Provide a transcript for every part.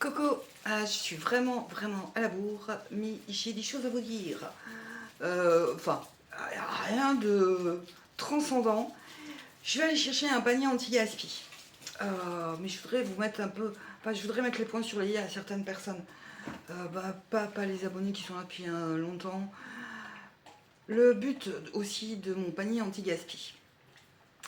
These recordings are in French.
Coco, je suis vraiment, vraiment à la bourre, mais j'ai des choses à vous dire. Enfin, rien de transcendant. Je vais aller chercher un panier anti-gaspi. Mais je voudrais vous mettre un peu... Enfin, je voudrais mettre les points sur les i à certaines personnes. Pas les abonnés qui sont là depuis longtemps. Le but aussi de mon panier anti-gaspi,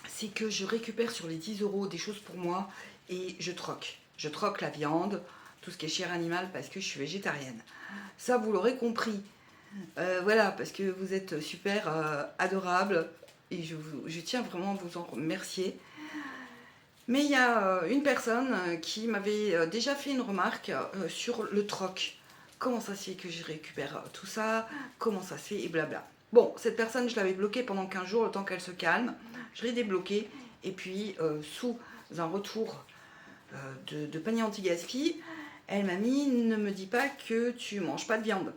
c'est que je récupère sur les 10 euros des choses pour moi et je troque. Je troque la viande, tout ce qui est chair animale parce que je suis végétarienne. Ça, vous l'aurez compris. Voilà, parce que vous êtes super adorable et je tiens vraiment à vous en remercier. Mais il y a une personne qui m'avait déjà fait une remarque sur le troc. Comment ça se fait que je récupère tout ça? Comment ça se fait? Et blabla. Bon, cette personne, je l'avais bloquée pendant 15 jours, le temps qu'elle se calme. Je l'ai débloquée. Et puis, sous un retour de panier anti-gaspi, elle m'a mis: ne me dis pas que tu manges pas de viande.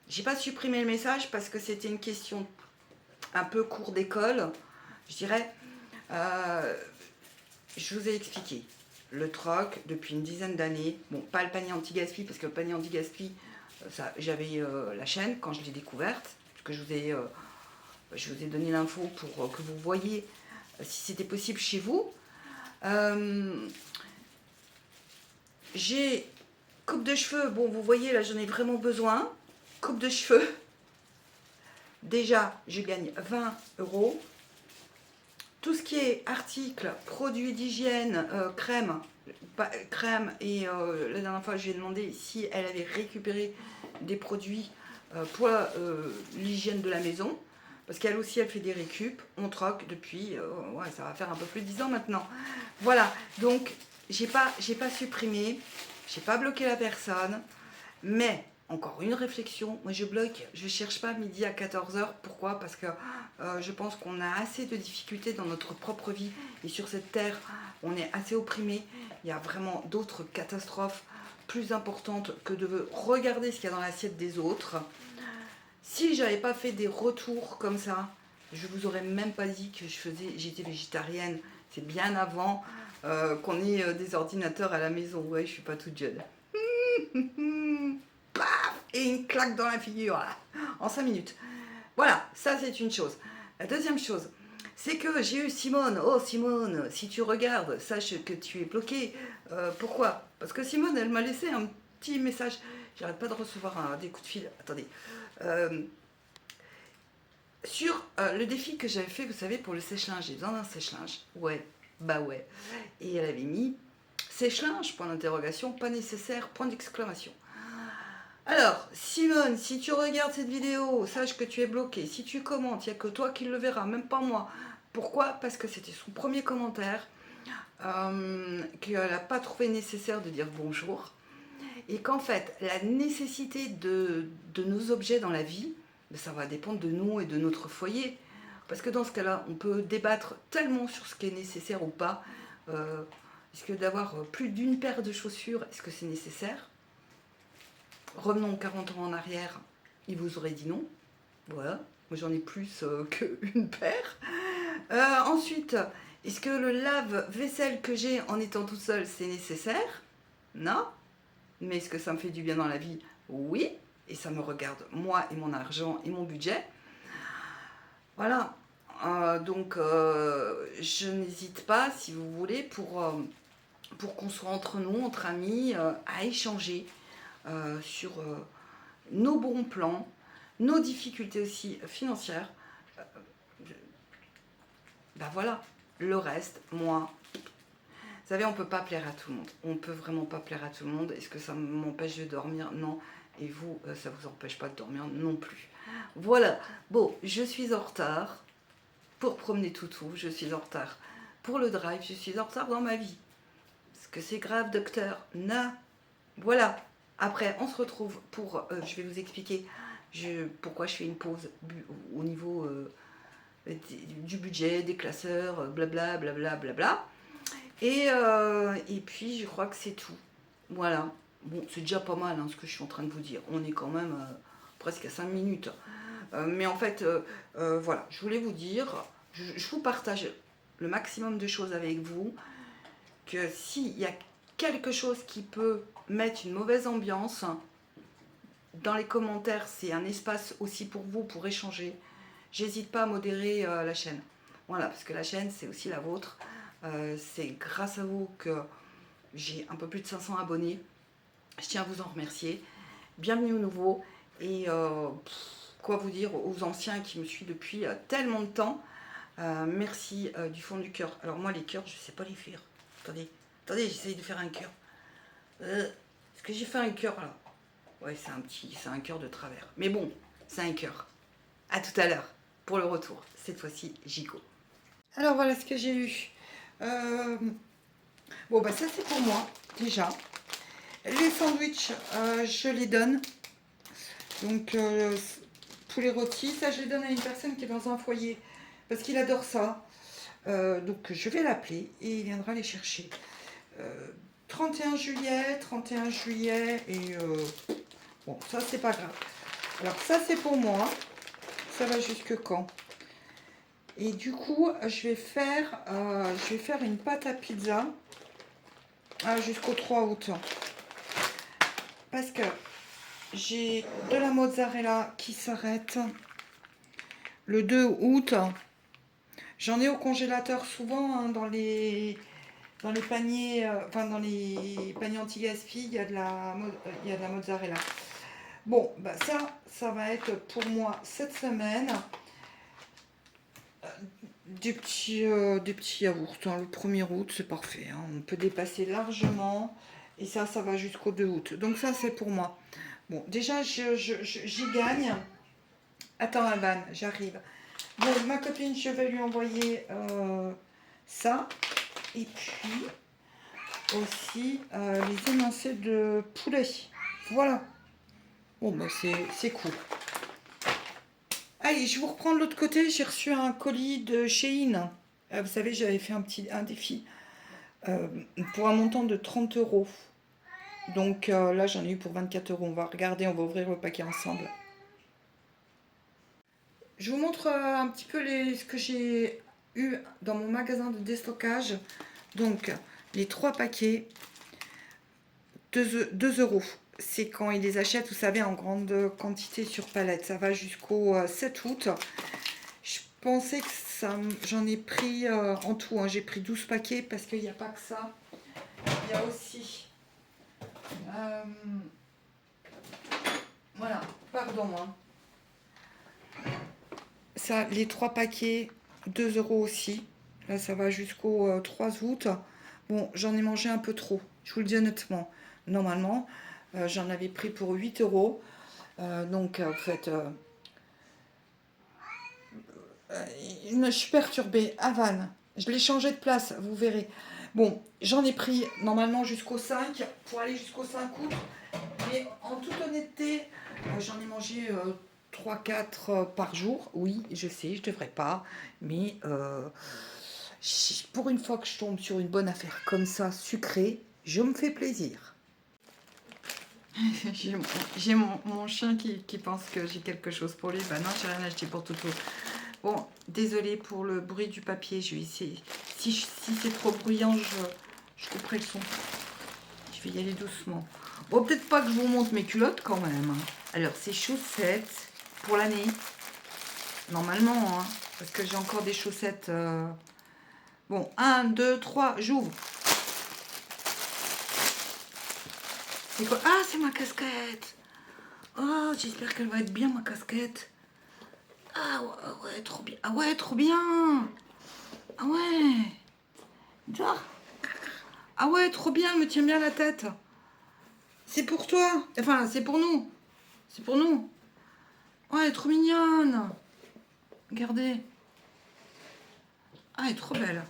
J'ai pas supprimé le message parce que c'était une question un peu cours d'école, je dirais. Euh, je vous ai expliqué le troc depuis une dizaine d'années. Bon, pas le panier anti-gaspi parce que le panier anti-gaspi, j'avais la chaîne quand je l'ai découverte, parce que je vous ai donné l'info pour que vous voyiez si c'était possible chez vous. J'ai coupe de cheveux, bon vous voyez là j'en ai vraiment besoin. Coupe de cheveux, déjà je gagne 20 euros. Tout ce qui est articles, produits d'hygiène, crème et la dernière fois je lui ai demandé si elle avait récupéré des produits pour l'hygiène de la maison. Parce qu'elle aussi elle fait des récup, on troque depuis, ouais, ça va faire un peu plus de 10 ans maintenant. Voilà, donc j'ai pas supprimé, j'ai pas bloqué la personne, mais encore une réflexion, moi je bloque, je cherche pas midi à 14 h. Pourquoi? Parce que je pense qu'on a assez de difficultés dans notre propre vie et sur cette terre, on est assez opprimé. Il y a vraiment d'autres catastrophes plus importantes que de regarder ce qu'il y a dans l'assiette des autres. Si j'avais pas fait des retours comme ça, je vous aurais même pas dit que j'étais végétarienne. C'est bien avant qu'on ait des ordinateurs à la maison. Ouais, je suis pas toute jeune. Paf, et une claque dans la figure là, en 5 minutes. Voilà, ça c'est une chose. La deuxième chose, c'est que j'ai eu Simone. Oh Simone, si tu regardes, sache que tu es bloquée. Pourquoi? Parce que Simone, elle m'a laissé un petit message. J'arrête pas de recevoir des coups de fil. Attendez. Euh, sur le défi que j'avais fait, vous savez, pour le sèche-linge, j'ai besoin d'un sèche-linge. Ouais, bah ouais. Et elle avait mis sèche-linge, point d'interrogation, pas nécessaire, point d'exclamation. Alors, Simone, si tu regardes cette vidéo, sache que tu es bloqué. Si tu commentes, il n'y a que toi qui le verras, même pas moi. Pourquoi? Parce que c'était son premier commentaire, qu'elle n'a pas trouvé nécessaire de dire bonjour. Et qu'en fait, la nécessité de nos objets dans la vie, ça va dépendre de nous et de notre foyer. Parce que dans ce cas-là, on peut débattre tellement sur ce qui est nécessaire ou pas. Est-ce que d'avoir plus d'une paire de chaussures, est-ce que c'est nécessaire? Revenons 40 ans en arrière, il vous aurait dit non. Voilà, moi j'en ai plus qu'une paire. Ensuite, est-ce que le lave-vaisselle que j'ai en étant tout seul, c'est nécessaire? Non. Mais est-ce que ça me fait du bien dans la vie? Oui. Et ça me regarde moi et mon argent et mon budget. Voilà. Donc, je n'hésite pas, si vous voulez, pour qu'on soit entre nous, entre amis, à échanger sur nos bons plans, nos difficultés aussi financières. Ben voilà, le reste, moi, vous savez, on ne peut pas plaire à tout le monde. On ne peut vraiment pas plaire à tout le monde. Est-ce que ça m'empêche de dormir? Non. Et vous, ça ne vous empêche pas de dormir non plus. Voilà. Bon, je suis en retard pour promener Toutou. Je suis en retard pour le drive. Je suis en retard dans ma vie. Est-ce que c'est grave, docteur? Non. Voilà. Après, on se retrouve pour... je vais vous expliquer pourquoi je fais une pause au niveau du budget, des classeurs, blabla, blabla, blabla. Et puis, je crois que c'est tout. Voilà. Bon, c'est déjà pas mal hein, ce que je suis en train de vous dire. On est quand même presque à 5 minutes. Mais en fait, voilà, je voulais vous dire, je vous partage le maximum de choses avec vous, que s'il y a quelque chose qui peut mettre une mauvaise ambiance, dans les commentaires, c'est un espace aussi pour vous, pour échanger. J'hésite pas à modérer la chaîne. Voilà, parce que la chaîne, c'est aussi la vôtre. C'est grâce à vous que j'ai un peu plus de 500 abonnés. Je tiens à vous en remercier. Bienvenue aux nouveaux. Et quoi vous dire aux anciens qui me suivent depuis tellement de temps. Merci du fond du cœur. Alors moi, les cœurs, je ne sais pas les faire. Attendez, j'essaye de faire un cœur. Est-ce que j'ai fait un cœur là? Ouais, c'est un cœur de travers. Mais bon, c'est un cœur. À tout à l'heure pour le retour. Cette fois-ci, Gico. Alors voilà ce que j'ai eu. Bon, bah ça c'est pour moi, déjà. Les sandwichs, je les donne. Donc, poulet rôti, ça je les donne à une personne qui est dans un foyer. Parce qu'il adore ça. Donc, je vais l'appeler et il viendra les chercher. 31 juillet et... bon, ça c'est pas grave. Alors, ça c'est pour moi. Ça va jusque quand? Et du coup, je vais faire une pâte à pizza jusqu'au 3 août. Parce que j'ai de la mozzarella qui s'arrête le 2 août. J'en ai au congélateur souvent dans les paniers, dans les paniers anti-gaspi, il y a de la mozzarella. Bon, bah ça va être pour moi cette semaine. Des petits yaourts. Le 1er août, c'est parfait. On peut dépasser largement. Et ça va jusqu'au 2 août. Donc ça, c'est pour moi. Bon, déjà, j'y gagne. Attends, Havane, j'arrive. Bon, ma copine, je vais lui envoyer ça. Et puis, aussi, les émincés de poulet. Voilà. Bon, bah, c'est cool. Allez, je vous reprends de l'autre côté. J'ai reçu un colis de Shein. Vous savez, j'avais fait un défi pour un montant de 30 €. Donc là, j'en ai eu pour 24 €. On va regarder, on va ouvrir le paquet ensemble. Je vous montre un petit peu ce que j'ai eu dans mon magasin de déstockage. Donc, les 3 paquets, 2 €. C'est quand ils les achètent, vous savez, en grande quantité sur palette. Ça va jusqu'au 7 août. Je pensais que j'en ai pris en tout. J'ai pris 12 paquets parce qu'il n'y a pas que ça. Il y a aussi... voilà, pardon. Ça, les 3 paquets, 2 € aussi. Là, ça va jusqu'au 3 août. Bon, j'en ai mangé un peu trop. Je vous le dis honnêtement. Normalement, j'en avais pris pour 8 €. Donc, en fait, je suis perturbée. Havane, je l'ai changé de place, vous verrez. Bon, j'en ai pris normalement jusqu'au 5, pour aller jusqu'au 5 août. Mais en toute honnêteté, j'en ai mangé 3-4 par jour. Oui, je sais, je devrais pas. Mais pour une fois que je tombe sur une bonne affaire comme ça, sucrée, je me fais plaisir. J'ai mon chien qui pense que j'ai quelque chose pour lui. Bah non, j'ai rien acheté pour Toutou. Bon, désolée pour le bruit du papier. Je vais essayer. Si c'est trop bruyant, je couperai le son. Je vais y aller doucement. Bon, peut-être pas que je vous montre mes culottes quand même. Alors, ces chaussettes pour l'année. Normalement, parce que j'ai encore des chaussettes. Bon, 1, 2, 3, j'ouvre. C'est quoi? Ah, c'est ma casquette. Oh, j'espère qu'elle va être bien, ma casquette. Ah ouais, trop bien. Ah ouais, trop bien. Ah ouais. Ah ouais, trop bien, elle me tient bien la tête. C'est pour toi. Enfin, c'est pour nous. C'est pour nous. Oh, elle est trop mignonne. Regardez. Ah, elle est trop belle.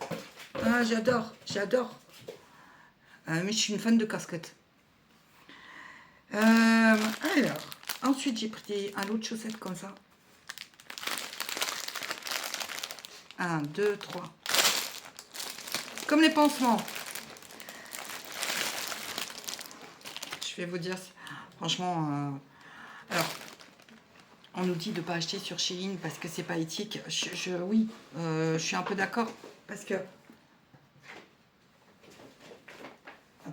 Ah, j'adore. Mais je suis une fan de casquettes. Alors, ensuite, j'ai pris un lot de chaussettes comme ça. 1, 2, 3. Comme les pansements. Je vais vous dire, franchement, alors, on nous dit de ne pas acheter sur Shein parce que c'est pas éthique. Oui, je suis un peu d'accord parce que...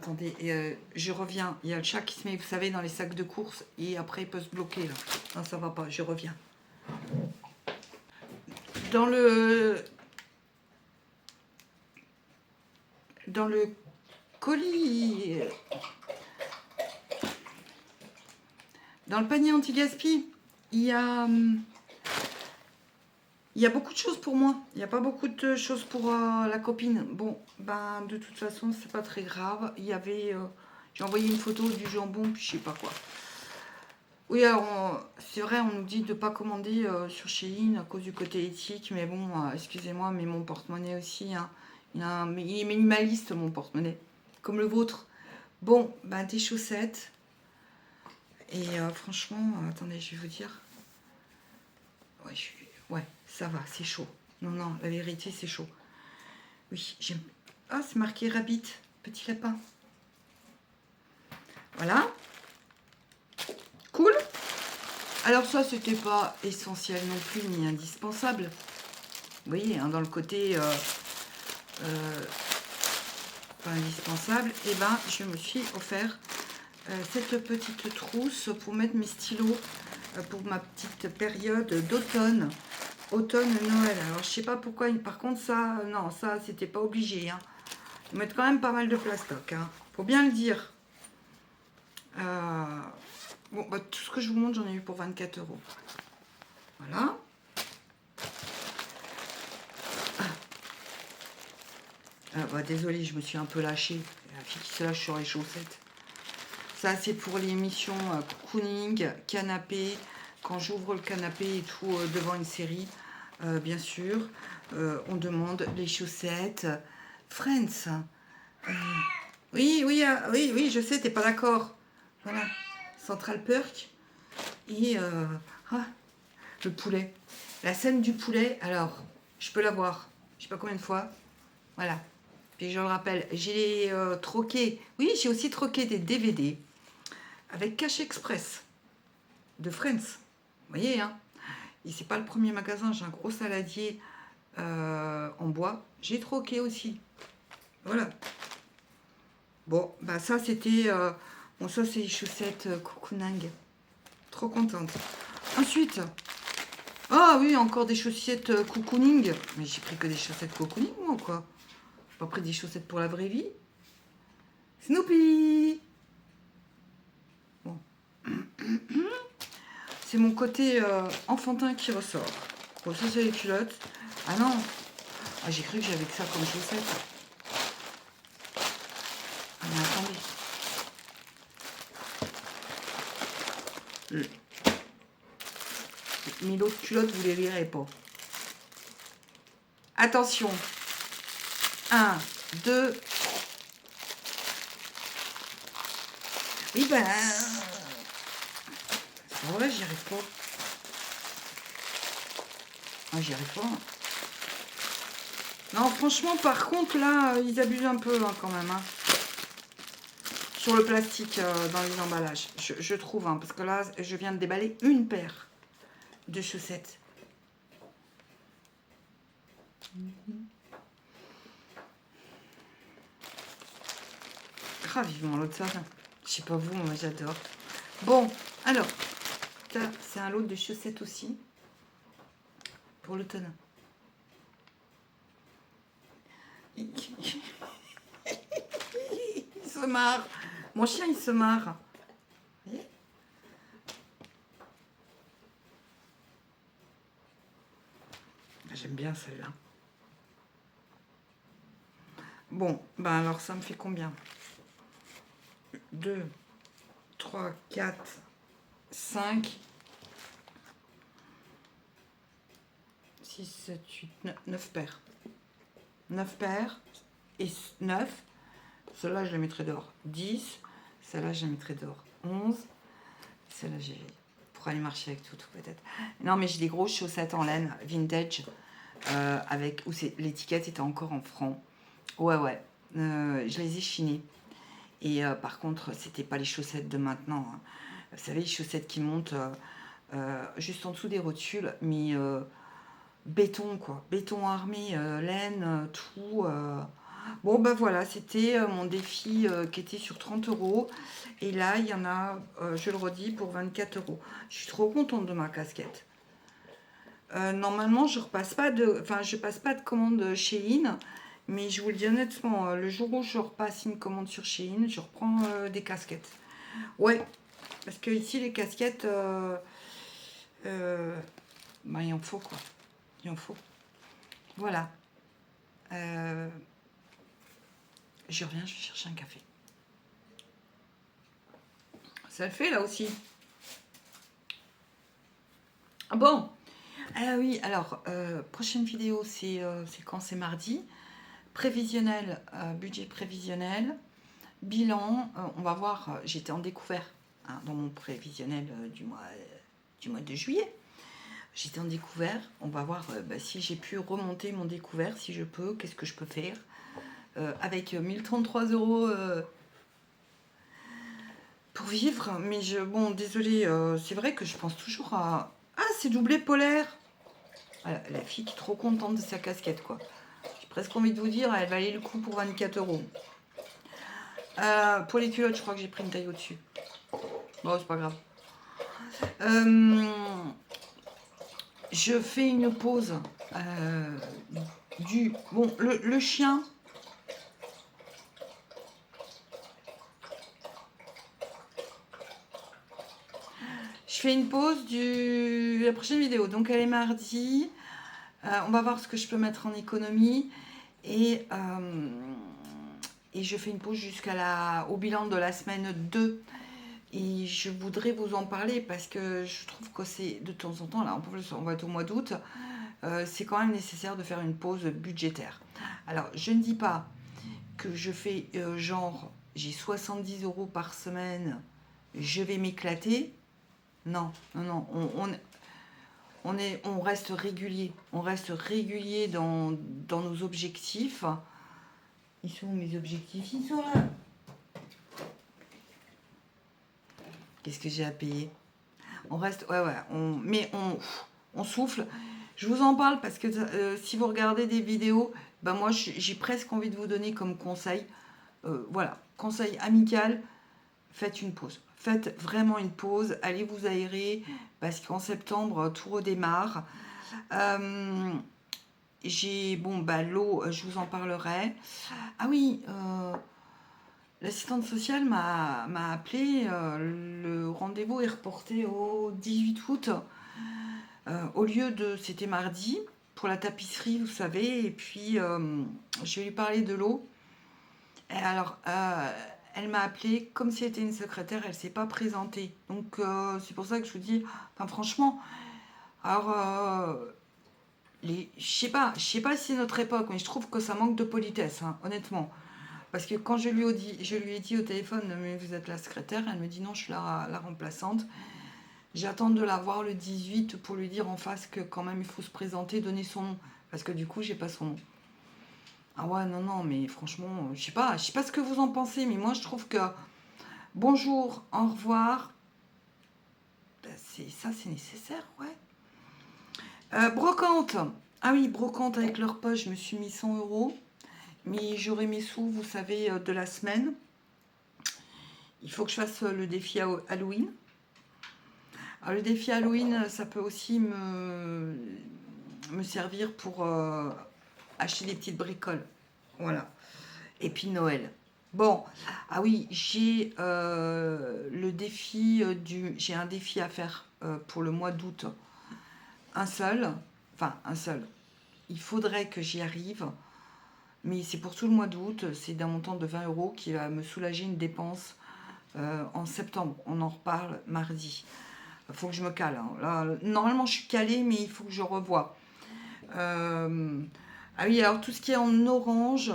attendez, je reviens. Il y a le chat qui se met, vous savez, dans les sacs de course et après il peut se bloquer là. Non, ça va pas, je reviens. Dans le colis, dans le panier anti-gaspi, il y a beaucoup de choses pour moi. Il n'y a pas beaucoup de choses pour la copine. Bon, ben de toute façon, c'est pas très grave. Il y avait, j'ai envoyé une photo du jambon, puis je sais pas quoi. Oui, alors c'est vrai, on nous dit de ne pas commander sur Shein à cause du côté éthique, mais bon, excusez-moi, mais mon porte-monnaie aussi, hein, il est minimaliste mon porte-monnaie, comme le vôtre. Bon, ben des chaussettes. Et franchement, attendez, je vais vous dire. Ouais, ouais, ça va, c'est chaud. Non, non, la vérité, c'est chaud. Oui, j'aime. Ah, c'est marqué Rabbit, petit lapin. Voilà. Cool. Alors ça, c'était pas essentiel non plus, ni indispensable. Vous voyez, hein, dans le côté pas indispensable, et ben, je me suis offert cette petite trousse pour mettre mes stylos pour ma petite période d'automne. Automne-Noël. Alors, je sais pas pourquoi. Par contre, ça, non, ça, c'était pas obligé. Hein. Ils mettent quand même pas mal de plastoc. Hein. Faut bien le dire. Bon, bah, tout ce que je vous montre, j'en ai eu pour 24 €. Voilà. Bah, désolée, je me suis un peu lâchée. La fille qui se lâche sur les chaussettes. Ça, c'est pour les missions cocooning, canapé. Quand j'ouvre le canapé et tout devant une série, bien sûr, on demande les chaussettes Friends. Oui, oui, oui, oui, je sais, t'es pas d'accord. Voilà, Central Perk. Et le poulet. La scène du poulet, alors, je peux la voir. Je sais pas combien de fois. Voilà. Puis je le rappelle, j'ai troqué. Oui, j'ai aussi troqué des DVD avec Cash Express de Friends. Vous voyez, hein. Et c'est pas le premier magasin, j'ai un gros saladier en bois. J'ai troqué aussi. Voilà. Bon, bah ça c'était... bon, ça c'est les chaussettes cocooning. Trop contente. Ensuite... Ah oui, encore des chaussettes cocooning. Mais j'ai pris que des chaussettes cocooning, moi, quoi. J'ai pas pris des chaussettes pour la vraie vie. Snoopy. Bon. C'est mon côté enfantin qui ressort. Bon, ça c'est les culottes. Ah non. Ah, j'ai cru que j'avais que ça comme chaussettes. Ah mais attendez. Mais l'autre culotte, vous les verrez pas. Attention. 1, 2. Oui, ben... C'est vrai, j'y arrive pas. Ah, j'y arrive pas. Non, franchement, par contre, là, ils abusent un peu, hein, quand même. Hein. Sur le plastique dans les emballages. Je trouve, hein, parce que là, je viens de déballer une paire de chaussettes. Ah, vivement l'autre ça. Je sais pas vous, moi j'adore. Bon, alors, ça, c'est un lot de chaussettes aussi. Pour l'automne. Il se marre. Mon chien, il se marre. Vous voyez ? J'aime bien celle-là. Bon, ben alors ça me fait combien ? 2, 3, 4, 5, 6, 7, 8, 9 paires. 9 paires et 9. Celle-là, je la mettrai dehors. 10. Celle-là, je la mettrai dehors. 11. Celle-là, j'ai pour aller marcher avec tout peut-être. Non, mais j'ai des grosses chaussettes en laine vintage avec où l'étiquette était encore en franc. Ouais, ouais. Je les ai chinées. Et par contre, c'était pas les chaussettes de maintenant. Hein. Vous savez, les chaussettes qui montent juste en dessous des rotules, mais béton, quoi. Béton armé, laine, tout. Bon, ben voilà, c'était mon défi qui était sur 30 euros. Et là, il y en a, je le redis, pour 24 euros. Je suis trop contente de ma casquette. Normalement, je repasse pas de, enfin, je passe pas de commande Shein. Mais je vous le dis honnêtement, le jour où je repasse une commande sur Shein, je reprends des casquettes. Ouais, parce que ici, les casquettes, bah, il en faut quoi. Il en faut. Voilà. Euh, je reviens, je vais chercher un café. Ça le fait là aussi. Ah bon. Ah oui, alors, prochaine vidéo, c'est quand? C'est mardi. Prévisionnel, budget prévisionnel. Bilan, on va voir, j'étais en découvert hein, dans mon prévisionnel du mois de juillet. J'étais en découvert, on va voir bah, si j'ai pu remonter mon découvert, si je peux, qu'est-ce que je peux faire. Avec 1033 euros pour vivre, mais bon, désolé, c'est vrai que je pense toujours à... Ah, c'est doublé polaire. Voilà, la fille qui est trop contente de sa casquette, quoi. J'ai presque envie de vous dire, elle valait le coup pour 24 euros. Pour les culottes, je crois que j'ai pris une taille au-dessus. Bon, c'est pas grave. Je fais une pause du... Bon, le chien... Je fais une pause de la prochaine vidéo. Donc, elle est mardi. On va voir ce que je peux mettre en économie. Et je fais une pause au bilan de la semaine 2. Et je voudrais vous en parler parce que je trouve que c'est de temps en temps, là on va être au mois d'août, c'est quand même nécessaire de faire une pause budgétaire. Alors je ne dis pas que je fais genre j'ai 70 euros par semaine, je vais m'éclater. Non, non, non, on reste régulier. On reste régulier dans nos objectifs. Ils sont où mes objectifs? Ils sont là. Qu'est-ce que j'ai à payer? On reste, ouais, mais on souffle. Je vous en parle parce que si vous regardez des vidéos, ben moi j'ai presque envie de vous donner comme conseil, voilà, conseil amical, faites une pause. Faites vraiment une pause, allez vous aérer parce qu'en septembre tout redémarre. Bon, bah l'eau, je vous en parlerai. Ah oui, l'assistante sociale m'a appelé. Le rendez-vous est reporté au 18 août. Au lieu de... C'était mardi, pour la tapisserie, vous savez. Et puis, je vais lui parler de l'eau. Et alors, elle m'a appelé comme si elle était une secrétaire. Elle ne s'est pas présentée. Donc, c'est pour ça que je vous dis... Enfin, franchement... Alors... je sais pas si c'est notre époque, mais je trouve que ça manque de politesse, hein, honnêtement. Parce que quand je lui ai dit au téléphone, mais vous êtes la secrétaire, elle me dit non, je suis la remplaçante. J'attends de la voir le 18 pour lui dire en face que quand même il faut se présenter, donner son nom. Parce que du coup, j'ai pas son nom. Ah ouais, non, non, mais franchement, je sais pas ce que vous en pensez, mais moi je trouve que bonjour, au revoir, ben, c'est nécessaire, ouais. Brocante. Ah oui, brocante avec leur poche, je me suis mis 100 euros. Mais j'aurai mes sous, vous savez, de la semaine. Il faut que je fasse le défi Halloween. Alors, le défi Halloween, ça peut aussi me servir pour acheter des petites bricoles. Voilà. Et puis Noël. Bon, ah oui, j'ai le défi j'ai un défi à faire pour le mois d'août. Un seul. Il faudrait que j'y arrive. Mais c'est pour tout le mois d'août. C'est d'un montant de 20 euros qui va me soulager une dépense en septembre. On en reparle mardi. Il faut que je me cale. Hein. Là, normalement, je suis calée, mais il faut que je revoie. Ah oui, alors tout ce qui est en orange,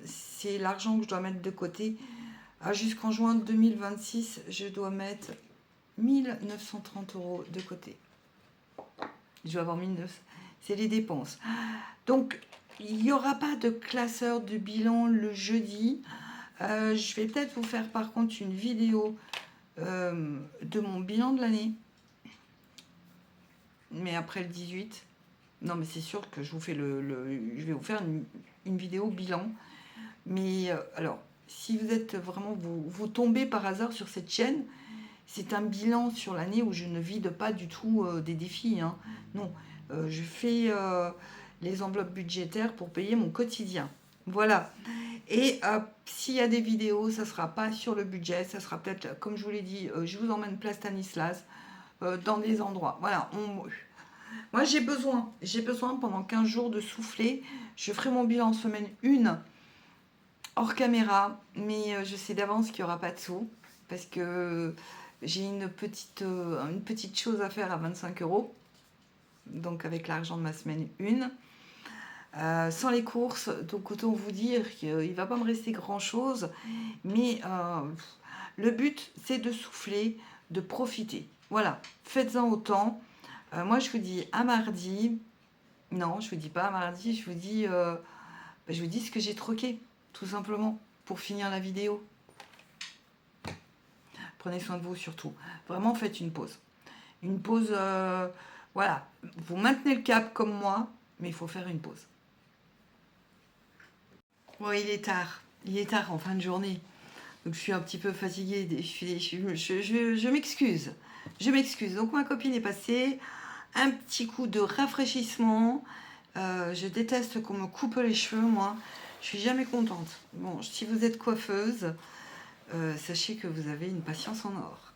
c'est l'argent que je dois mettre de côté. Jusqu'en juin 2026, je dois mettre 1930 euros de côté. Je vais avoir 1900. C'est les dépenses. Donc, il n'y aura pas de classeur de bilan le jeudi. Je vais peut-être vous faire par contre une vidéo de mon bilan de l'année. Mais après le 18. Non, mais c'est sûr que je vous fais je vais vous faire une vidéo bilan. Mais alors, si vous êtes vraiment, vous tombez par hasard sur cette chaîne, c'est un bilan sur l'année où je ne vide pas du tout des défis, hein. Non, je fais les enveloppes budgétaires pour payer mon quotidien. Voilà. Et s'il y a des vidéos, ça sera pas sur le budget, ça sera peut-être, comme je vous l'ai dit, je vous emmène place Stanislas, dans des endroits. Voilà. Moi, j'ai besoin pendant 15 jours de souffler. Je ferai mon bilan en semaine 1 hors caméra, mais je sais d'avance qu'il n'y aura pas de sous parce que j'ai une petite chose à faire à 25 euros, donc avec l'argent de ma semaine 1. Sans les courses, donc autant vous dire qu'il ne va pas me rester grand-chose, mais le but, c'est de souffler, de profiter. Voilà, faites-en autant. Moi, je vous dis à mardi. Non, je vous dis pas à mardi, je vous dis ce que j'ai troqué, tout simplement, pour finir la vidéo. Prenez soin de vous surtout. Vraiment, faites une pause. Une pause, voilà. Vous maintenez le cap comme moi, mais il faut faire une pause. Bon, il est tard. Il est tard en fin de journée. Donc, je suis un petit peu fatiguée. Je m'excuse. Je m'excuse. Donc, ma copine est passée. Un petit coup de rafraîchissement. Je déteste qu'on me coupe les cheveux, moi. Je suis jamais contente. Bon, si vous êtes coiffeuse, sachez que vous avez une patience en or.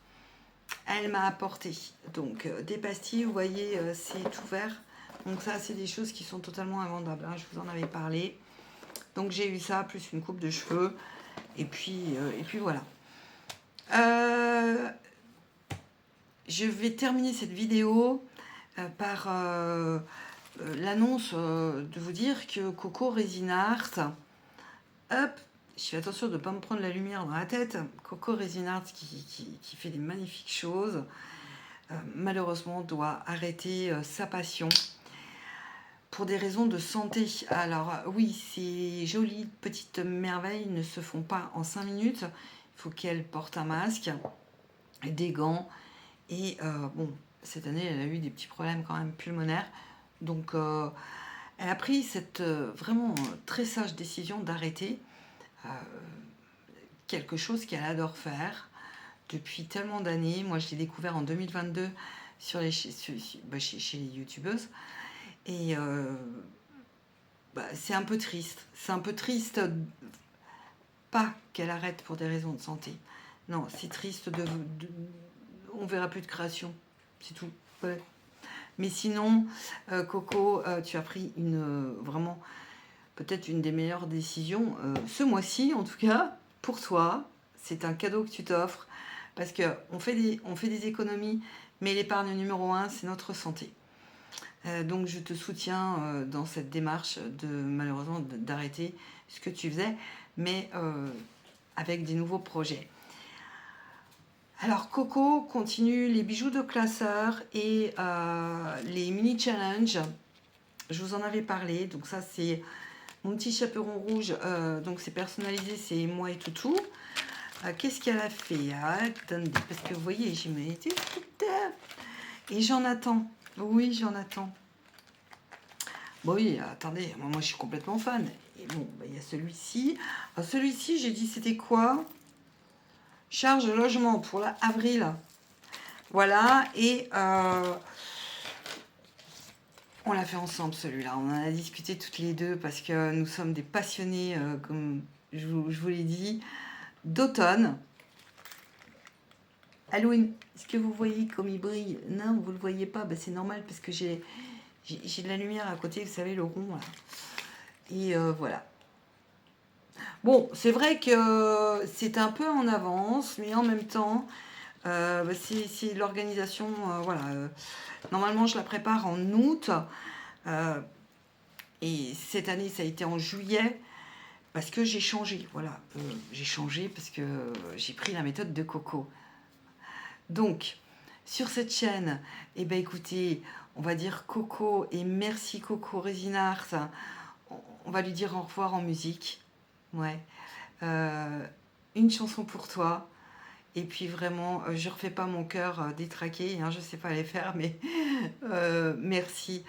Elle m'a apporté donc des pastilles, vous voyez, c'est tout vert. Donc ça, c'est des choses qui sont totalement invendables, hein, je vous en avais parlé. Donc j'ai eu ça, plus une coupe de cheveux. Et puis voilà. Je vais terminer cette vidéo par l'annonce de vous dire que Coco Resin Art, hop, je fais attention de ne pas me prendre la lumière dans la tête. Coco Resin Art qui fait des magnifiques choses, malheureusement doit arrêter sa passion pour des raisons de santé. Alors oui, ces jolies petites merveilles ne se font pas en 5 minutes. Il faut qu'elle porte un masque, des gants. Et bon, cette année, elle a eu des petits problèmes quand même pulmonaires. Donc, elle a pris cette vraiment très sage décision d'arrêter quelque chose qu'elle adore faire depuis tellement d'années. Moi, je l'ai découvert en 2022 chez les youtubeuses. Et c'est un peu triste. C'est un peu triste, pas qu'elle arrête pour des raisons de santé. Non, c'est triste on verra plus de création. C'est tout. Ouais. Mais sinon, Coco, tu as pris vraiment peut-être une des meilleures décisions ce mois-ci, en tout cas, pour toi. C'est un cadeau que tu t'offres parce qu'on fait des économies, mais l'épargne numéro 1, c'est notre santé. Donc je te soutiens dans cette démarche malheureusement d'arrêter ce que tu faisais, mais avec des nouveaux projets. Alors Coco continue les bijoux de classeur et les mini challenges. Je vous en avais parlé, donc ça c'est mon petit chaperon rouge, donc c'est personnalisé, c'est moi et Toutou. Qu'est-ce qu'elle a fait? Attendez, parce que vous voyez, j'ai mis et j'en attends. Oui, j'en attends. Bon, oui, attendez, moi je suis complètement fan. Et bon, il y a celui-ci. Celui-ci, j'ai dit c'était quoi? Charge logement pour avril. Voilà, et on l'a fait ensemble celui-là. On en a discuté toutes les deux parce que nous sommes des passionnés, comme je vous l'ai dit, d'automne. Halloween, est-ce que vous voyez comme il brille? Non, vous ne le voyez pas, c'est normal parce que j'ai de la lumière à côté, vous savez, le rond là. Et voilà. Bon, c'est vrai que c'est un peu en avance, mais en même temps, c'est l'organisation, voilà. Normalement, je la prépare en août. Et cette année, ça a été en juillet. Parce que j'ai changé, voilà. J'ai changé parce que j'ai pris la méthode de Coco. Donc, sur cette chaîne, eh ben, écoutez, on va dire Coco et merci Coco Resin Art. On va lui dire au revoir en musique. Ouais. Une chanson pour toi. Et puis vraiment, je refais pas mon cœur détraqué, hein, je sais pas les faire, mais merci.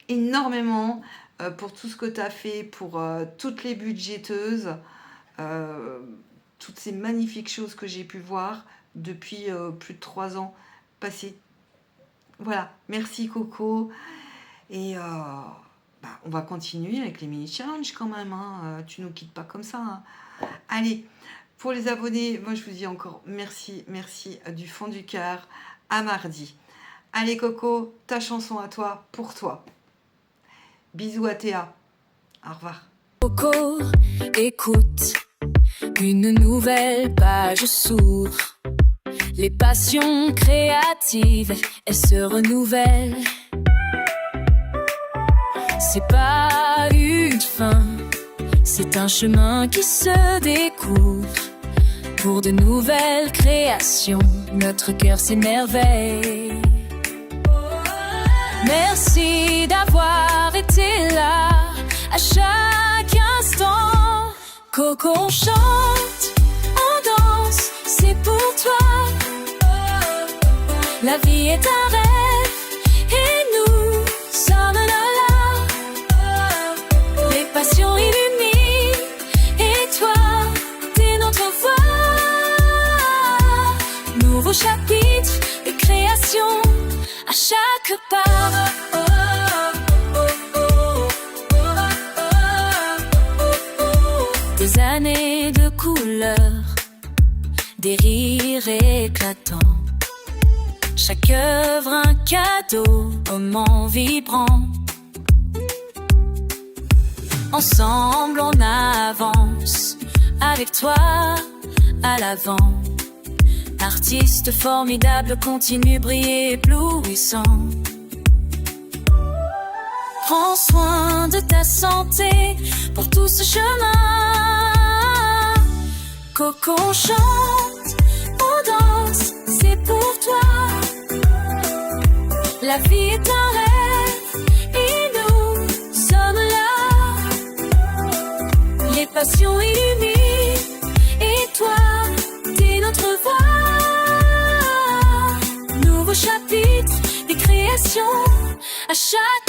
énormément pour tout ce que tu as fait, pour toutes les budgéteuses, toutes ces magnifiques choses que j'ai pu voir depuis plus de 3 ans passés. Voilà, merci Coco. Et on va continuer avec les mini-challenges quand même. Hein. Tu nous quittes pas comme ça. Hein. Allez, pour les abonnés, moi je vous dis encore merci, merci du fond du cœur. À mardi. Allez Coco, ta chanson à toi, pour toi. Bisous à Théa. Au revoir. Coco, écoute, une nouvelle page s'ouvre. Les passions créatives, elles se renouvellent. C'est pas une fin, c'est un chemin qui se découvre. Pour de nouvelles créations, notre cœur s'émerveille. Merci d'avoir été là à chaque instant. Coco, on chante, on danse, c'est pour toi. La vie est un rêve et nous sommes là. Les passions illuminent et toi, t'es notre voix. Nouveau chapitre de création à chaque pas. Des années de couleurs, des rires éclatants. Chaque œuvre un cadeau, moment vibrant. Ensemble on avance, avec toi à l'avant. Artiste formidable, continue briller éblouissant. Prends soin de ta santé pour tout ce chemin. Coco, on chante, on danse, c'est pour toi. La vie est un rêve et nous sommes là. Les passions illuminent et toi, t'es notre voix. Nouveau chapitre des créations à chaque